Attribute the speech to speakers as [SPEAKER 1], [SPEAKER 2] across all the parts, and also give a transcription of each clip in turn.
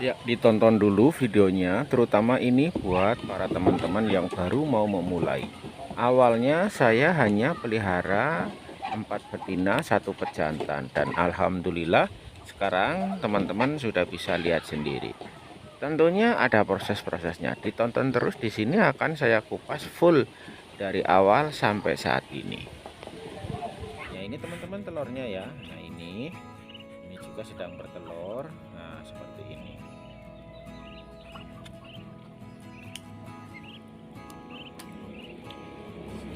[SPEAKER 1] Ya, ditonton dulu videonya, terutama ini buat para teman-teman yang baru mau memulai. Awalnya saya hanya pelihara 4 betina, 1 pejantan, dan alhamdulillah sekarang teman-teman sudah bisa lihat sendiri. Tentunya ada proses-prosesnya. Ditonton terus, di sini akan saya kupas full dari awal sampai saat ini. Ya, ini teman-teman telurnya ya. Nah, ini juga sedang bertelur. Nah, seperti ini.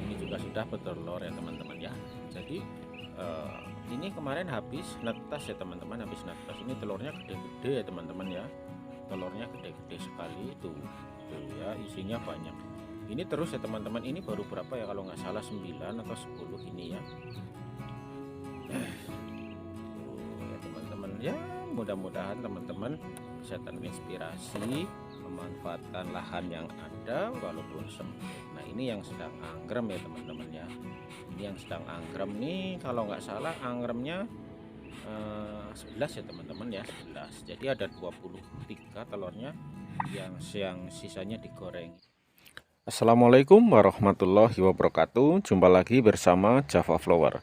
[SPEAKER 1] Ini juga sudah bertelur ya teman-teman ya. Jadi ini kemarin habis netas ya teman-teman, habis netas. Ini telurnya gede-gede ya teman-teman ya. Telurnya gede-gede sekali tuh ya, isinya banyak. Ini terus ya teman-teman, ini baru berapa ya, kalau nggak salah 9 atau 10 ini ya. Tuh ya teman-teman ya, mudah-mudahan teman-teman bisa terinspirasi memanfaatkan lahan yang ada walaupun sempit. Nah, ini yang sedang anggrem ya teman-teman ya. Ini yang sedang anggrem nih, kalau nggak salah anggremnya 11 ya teman-teman ya, 11. Jadi ada 23 telurnya yang sisanya digoreng. Assalamualaikum warahmatullahi wabarakatuh. Jumpa lagi bersama Java Flower.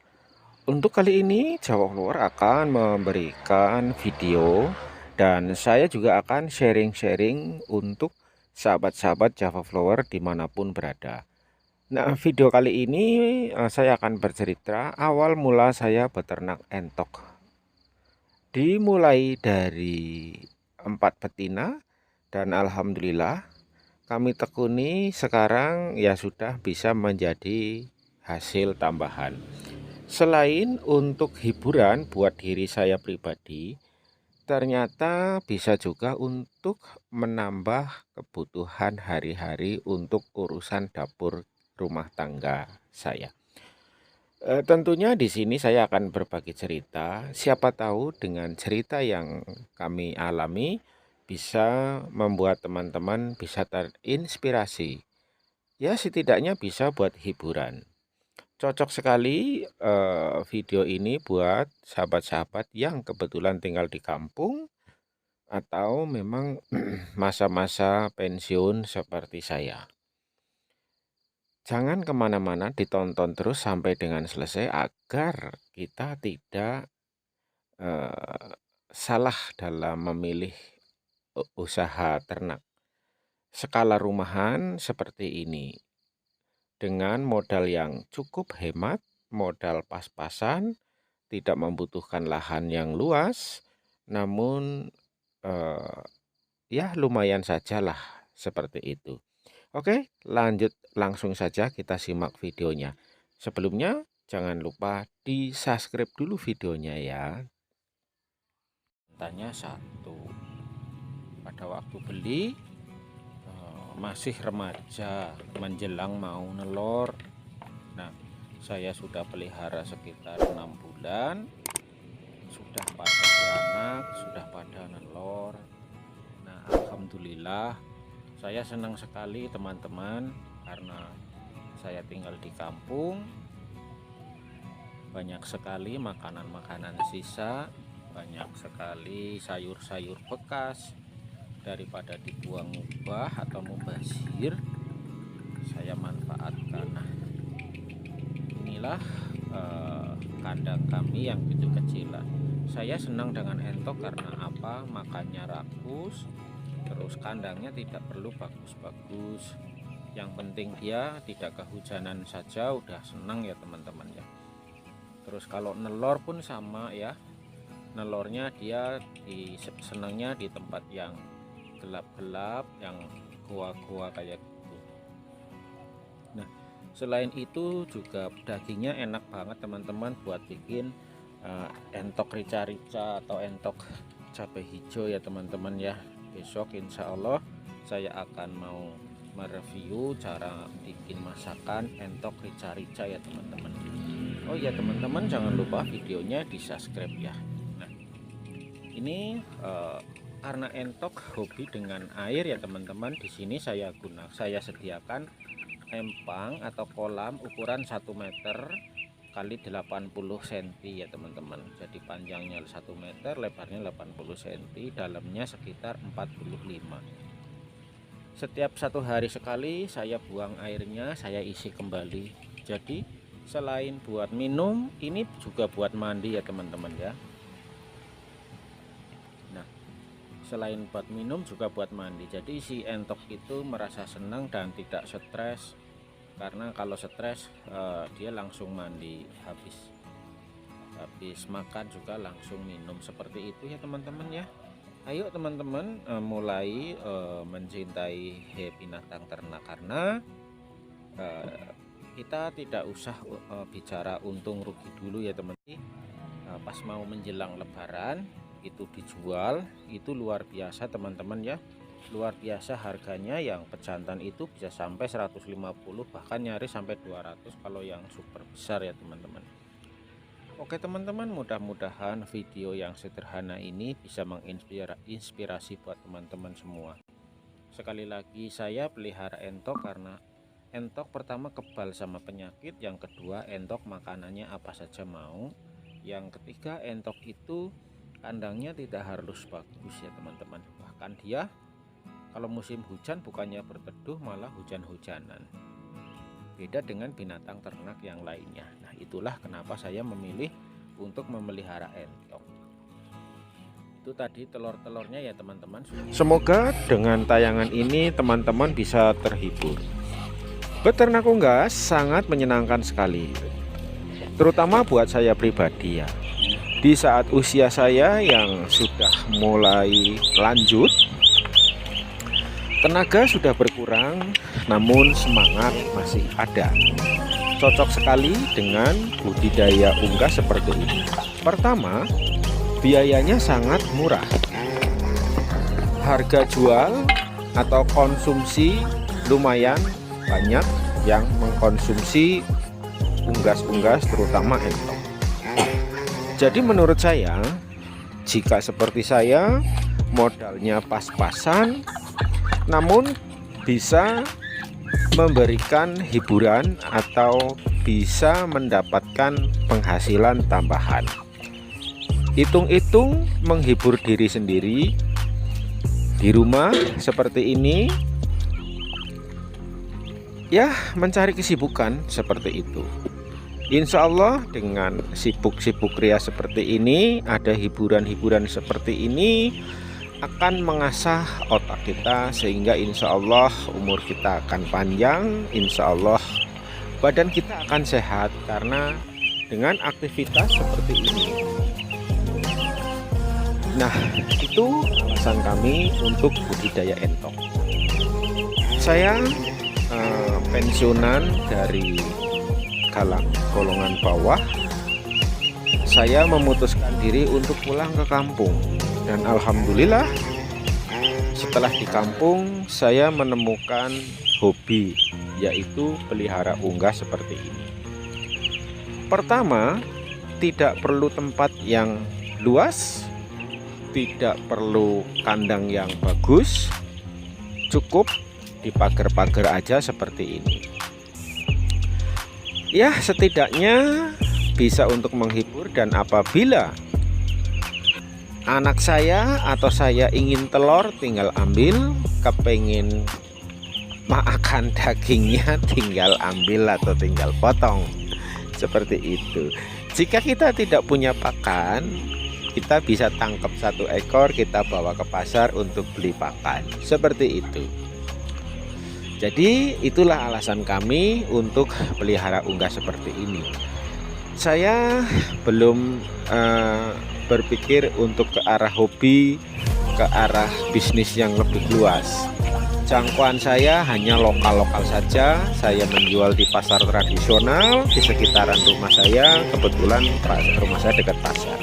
[SPEAKER 1] Untuk kali ini Java Flower akan memberikan video, dan saya juga akan sharing-sharing untuk sahabat-sahabat Java Flower dimanapun berada. Nah, video kali ini saya akan bercerita awal mula saya beternak entok. Dimulai dari 4 betina, dan alhamdulillah kami tekuni sekarang ya sudah bisa menjadi hasil tambahan. Selain untuk hiburan buat diri saya pribadi, ternyata bisa juga untuk menambah kebutuhan hari-hari untuk urusan dapur rumah tangga saya. Tentunya di sini saya akan berbagi cerita. Siapa tahu dengan cerita yang kami alami bisa membuat teman-teman bisa terinspirasi. Ya, setidaknya bisa buat hiburan. Cocok sekali video ini buat sahabat-sahabat yang kebetulan tinggal di kampung atau memang masa-masa pensiun seperti saya. Jangan kemana-mana, ditonton terus sampai dengan selesai agar kita tidak salah dalam memilih usaha ternak. Skala rumahan seperti ini, dengan modal yang cukup hemat, modal pas-pasan, tidak membutuhkan lahan yang luas, namun ya lumayan sajalah seperti itu. Oke, lanjut langsung saja kita simak videonya. Sebelumnya jangan lupa di subscribe dulu videonya ya. Tanya satu, pada waktu beli masih remaja menjelang mau nelor. Nah, saya sudah pelihara sekitar 6 bulan, sudah pada beranak, sudah pada nelor. Nah, alhamdulillah saya senang sekali teman-teman, karena saya tinggal di kampung, banyak sekali makanan-makanan sisa, banyak sekali sayur-sayur bekas. Daripada dibuang mubah atau mubazir, saya manfaatkan. Nah, inilah kandang kami yang kecil-kecilan. Saya senang dengan entok karena apa? Makannya rakus, terus kandangnya tidak perlu bagus-bagus. Yang penting dia tidak kehujanan saja udah senang ya teman-teman ya. Terus kalau nelor pun sama ya, nelornya dia senangnya di tempat yang gelap-gelap, yang gua-gua kayak gitu. Nah, selain itu juga dagingnya enak banget teman-teman buat bikin entok rica-rica atau entok cabai hijau ya teman-teman ya. Besok insya Allah saya akan mau mereview cara bikin masakan entok rica-rica ya teman-teman. Oh ya teman-teman, jangan lupa videonya di subscribe ya. Nah, ini karena entok hobi dengan air ya teman-teman. Di sini saya sediakan empang atau kolam ukuran 1 meter kali 80 cm ya teman-teman. Jadi panjangnya 1 meter, lebarnya 80 cm, dalamnya sekitar 45. Setiap 1 hari sekali saya buang airnya, saya isi kembali. Jadi selain buat minum, ini juga buat mandi ya teman-teman ya. Nah, selain buat minum juga buat mandi. Jadi si entok itu merasa senang dan tidak stres, karena kalau stres dia langsung mandi, habis makan juga langsung minum, seperti itu ya teman-teman ya. Ayo teman-teman mulai mencintai binatang ternak, karena kita tidak usah bicara untung rugi dulu ya teman-teman. Pas mau menjelang lebaran itu dijual, itu luar biasa teman-teman ya. Luar biasa harganya, yang pejantan itu bisa sampai 150, bahkan nyaris sampai 200 kalau yang super besar ya teman-teman. Oke teman-teman, mudah-mudahan video yang sederhana ini bisa menginspirasi buat teman-teman semua. Sekali lagi, saya pelihara entok karena entok pertama kebal sama penyakit, yang kedua entok makanannya apa saja mau, yang ketiga entok itu kandangnya tidak harus bagus ya teman-teman. Bahkan dia kalau musim hujan bukannya berteduh, malah hujan-hujanan. Beda dengan binatang ternak yang lainnya. Nah, itulah kenapa saya memilih untuk memelihara entok. Itu tadi telur-telurnya ya teman-teman. Semoga dengan tayangan ini teman-teman bisa terhibur. Beternak unggas sangat menyenangkan sekali, terutama buat saya pribadi ya. Di saat usia saya yang sudah mulai lanjut, tenaga sudah berkurang, namun semangat masih ada. Cocok sekali dengan budidaya unggas seperti ini. Pertama, biayanya sangat murah. Harga jual atau konsumsi lumayan banyak yang mengkonsumsi unggas-unggas, terutama entok. Jadi menurut saya, jika seperti saya modalnya pas-pasan, namun bisa memberikan hiburan atau bisa mendapatkan penghasilan tambahan. Hitung-hitung menghibur diri sendiri di rumah seperti ini, ya mencari kesibukan seperti itu. Insya Allah dengan sibuk-sibuk ria seperti ini, ada hiburan-hiburan seperti ini, akan mengasah otak kita, sehingga insya Allah umur kita akan panjang, insya Allah badan kita akan sehat karena dengan aktivitas seperti ini. Nah, itu alasan kami untuk budidaya entok. Saya pensiunan dari golongan bawah. Saya memutuskan diri untuk pulang ke kampung. Dan alhamdulillah setelah di kampung saya menemukan hobi, yaitu pelihara unggas seperti ini. Pertama, tidak perlu tempat yang luas, tidak perlu kandang yang bagus, cukup di pagar-pagar aja seperti ini. Ya, setidaknya bisa untuk menghibur, dan apabila anak saya atau saya ingin telur, tinggal ambil, kepengen makan dagingnya tinggal ambil atau tinggal potong, seperti itu. Jika kita tidak punya pakan, kita bisa tangkap 1 ekor, kita bawa ke pasar untuk beli pakan, seperti itu. Jadi itulah alasan kami untuk pelihara unggas seperti ini. Saya belum berpikir untuk ke arah hobi, ke arah bisnis yang lebih luas. Jangkauan saya hanya lokal-lokal saja. Saya menjual di pasar tradisional di sekitaran rumah saya. Kebetulan rumah saya dekat pasar.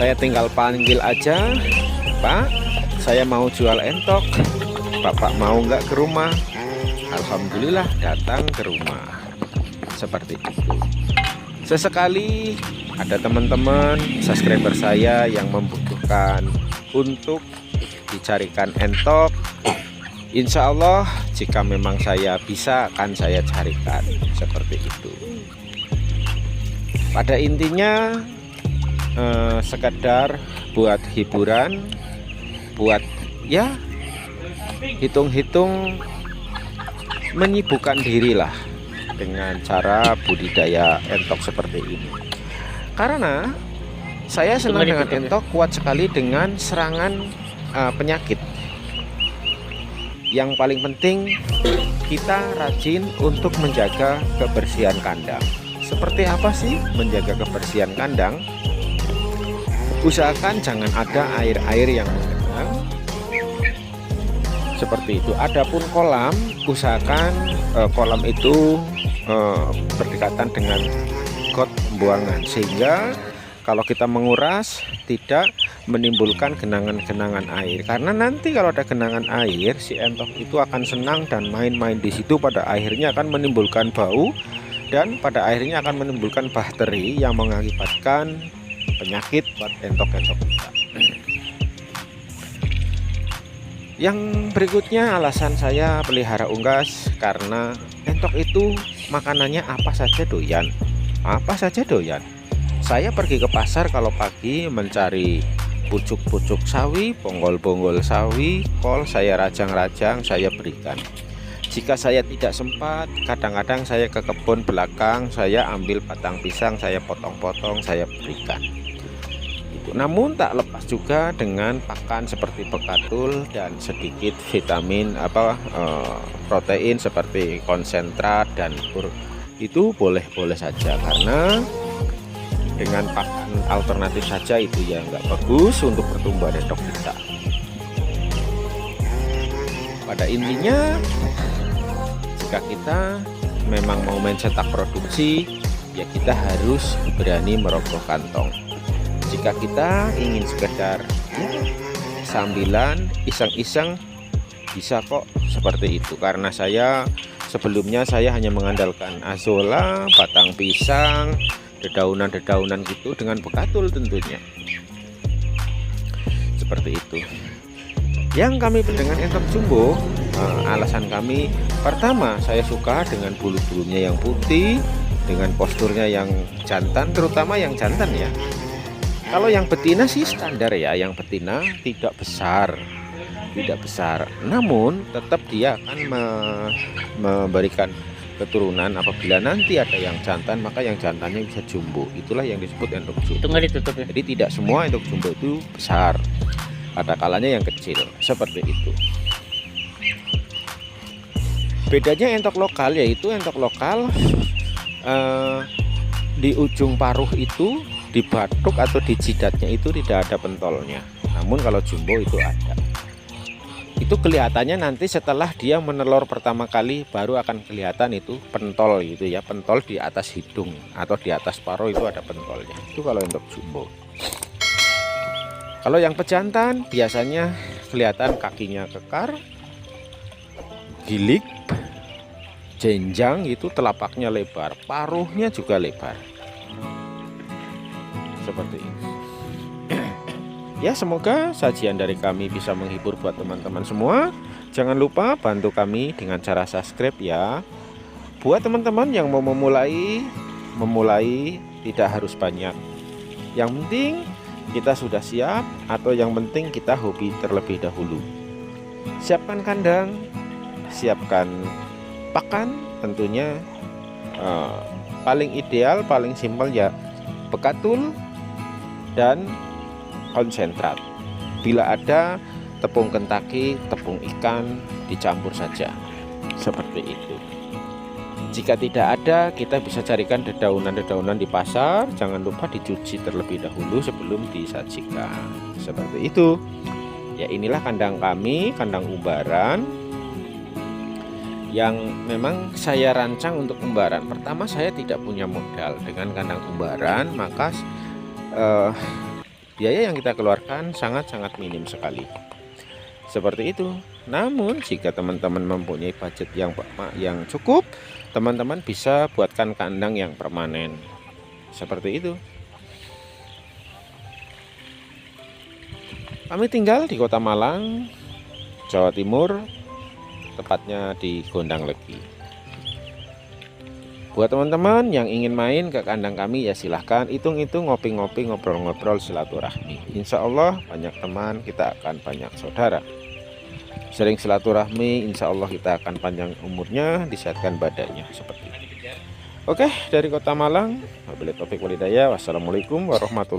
[SPEAKER 1] Saya tinggal panggil aja, Pak, saya mau jual entok, Bapak mau nggak ke rumah? Alhamdulillah datang ke rumah. Seperti itu. Sesekali ada teman-teman subscriber saya yang membutuhkan untuk dicarikan entok, insya Allah jika memang saya bisa akan saya carikan, seperti itu. Pada intinya sekedar buat hiburan, buat ya hitung-hitung menyibukkan diri lah dengan cara budidaya entok seperti ini. Karena saya senang dengan entok, kuat sekali dengan serangan penyakit. Yang paling penting kita rajin untuk menjaga kebersihan kandang. Seperti apa sih menjaga kebersihan kandang? Usahakan jangan ada air-air yang menggenang. Seperti itu. Adapun kolam, usahakan kolam itu berdekatan dengan got pembuangan, sehingga kalau kita menguras tidak menimbulkan genangan-genangan air. Karena nanti kalau ada genangan air, si entok itu akan senang dan main-main di situ, pada akhirnya akan menimbulkan bau dan pada akhirnya akan menimbulkan bakteri yang mengakibatkan penyakit buat entok-entok kita. Yang berikutnya alasan saya pelihara unggas, karena entok itu makanannya apa saja doyan. Apa saja doyan. Saya pergi ke pasar kalau pagi mencari pucuk-pucuk sawi, bonggol-bonggol sawi, kol saya rajang-rajang, saya berikan. Jika saya tidak sempat, kadang-kadang saya ke kebun belakang, saya ambil batang pisang, saya potong-potong, saya berikan. Namun tak lepas juga dengan pakan seperti bekatul dan sedikit vitamin protein seperti konsentrat dan itu boleh-boleh saja, karena dengan pakan alternatif saja itu ya nggak bagus untuk pertumbuhan entok kita. Pada intinya, jika kita memang mau mencetak produksi, ya kita harus berani merogoh kantong. Jika kita ingin sekedar sambilan iseng-iseng, bisa kok seperti itu. Karena sebelumnya saya hanya mengandalkan azolla, batang pisang, dedaunan-dedaunan gitu dengan bekatul tentunya. Seperti itu. Yang kami dengan entok jumbo, alasan kami pertama, saya suka dengan bulu-bulunya yang putih, dengan posturnya yang jantan, terutama yang jantan ya. Kalau yang betina sih standar ya, yang betina tidak besar, namun tetap dia akan memberikan keturunan. Apabila nanti ada yang jantan, maka yang jantannya bisa jumbo. Itulah yang disebut entok jumbo. Itu nggak ditutup ya? Jadi tidak semua entok jumbo itu besar, ada kalanya yang kecil, seperti itu. Bedanya entok lokal, yaitu entok lokal di ujung paruh itu, di batuk atau di jidatnya itu tidak ada pentolnya. Namun kalau jumbo itu ada. Itu kelihatannya nanti setelah dia menelur pertama kali, baru akan kelihatan itu pentol gitu ya, pentol di atas hidung atau di atas paruh itu ada pentolnya. Itu kalau entok jumbo. Kalau yang pejantan biasanya kelihatan kakinya kekar, gilik, jenjang, itu telapaknya lebar, paruhnya juga lebar. Seperti ini. Ya, semoga sajian dari kami bisa menghibur buat teman-teman semua. Jangan lupa bantu kami dengan cara subscribe ya. Buat teman-teman yang mau memulai tidak harus banyak. Yang penting kita sudah siap, atau yang penting kita hobi terlebih dahulu. Siapkan kandang, siapkan pakan, tentunya paling ideal, paling simpel ya bekatul dan konsentrat. Bila ada tepung Kentucky, tepung ikan, dicampur saja seperti itu. Jika tidak ada, kita bisa carikan dedaunan-dedaunan di pasar. Jangan lupa dicuci terlebih dahulu sebelum disajikan, seperti itu ya. Inilah kandang kami, kandang umbaran yang memang saya rancang untuk umbaran. Pertama, saya tidak punya modal. Dengan kandang umbaran, maka biaya yang kita keluarkan sangat-sangat minim sekali, seperti itu. Namun jika teman-teman mempunyai budget yang cukup, teman-teman bisa buatkan kandang yang permanen, seperti itu. Kami tinggal di Kota Malang, Jawa Timur, tepatnya di Gondang Legi. Buat teman-teman yang ingin main ke kandang kami ya silahkan, hitung-hitung ngopi-ngopi, ngobrol-ngobrol, silaturahmi. Insya Allah banyak teman, kita akan banyak saudara. Sering silaturahmi, insya Allah kita akan panjang umurnya, disehatkan badannya seperti ini. Oke, dari Kota Malang, wabillahi taufiq wal hidayah. Wassalamualaikum warahmatullahi wabarakatuh.